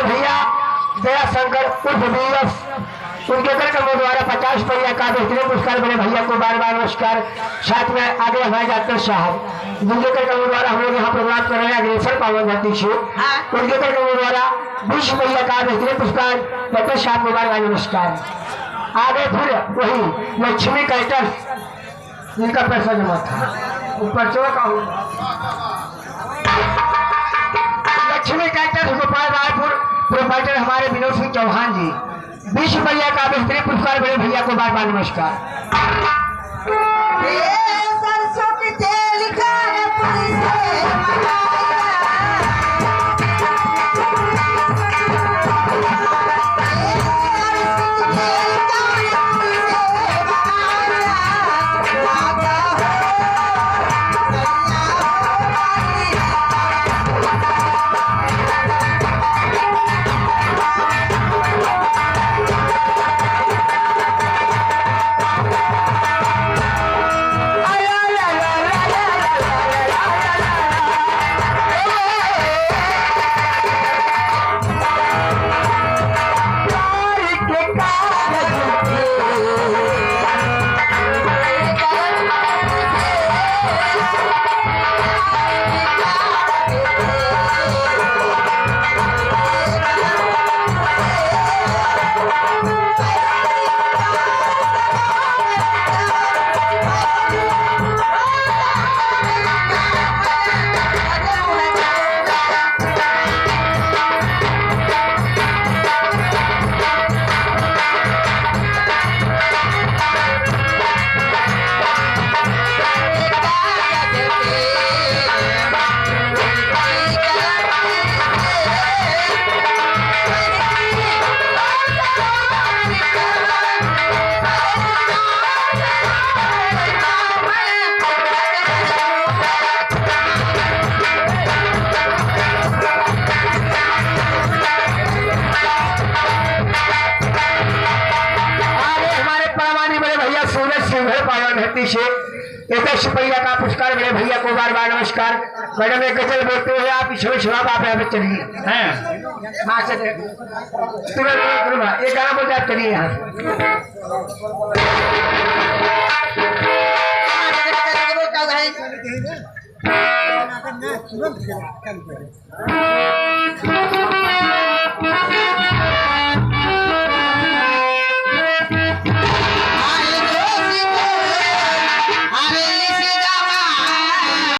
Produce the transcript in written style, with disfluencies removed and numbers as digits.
भैया दया शंकर उर्फ वीरस उनके कर्मों द्वारा 50 रुपया का बेहतरीन पुरस्कार बड़े भैया को बार बार नमस्कार। साथ में आगे हमारे डॉक्टर साहब जिनके कर्मों द्वारा हम लोग यहाँ प्रोग्राम कर रहे हैं अग्रेसर पावन जाति से उनके कर्मों द्वारा 20 रुपया का बेहतरीन पुरस्कार डॉक्टर साहब को बार बार नमस्कार। आगे फिर वही लक्ष्मी कैटर जिनका पैसा जमा था पर्चों का लक्ष्मी कैटर गोपाल रायपुर प्रोपाइटर हमारे विनोद सिंह चौहान जी 20 रुपया का बेहतरीन पुरस्कार बड़े भैया को बार बार नमस्कार। से 21 रुपया का पुरस्कार मेरे भैया को बार बार नमस्कार। मैडम एक गजल बोलते हुए आप पिछले शराब आप यहाँ पे चलिए हैं हाँ चलिए तुरंत एक गाना बोलते आप चलिए यहाँ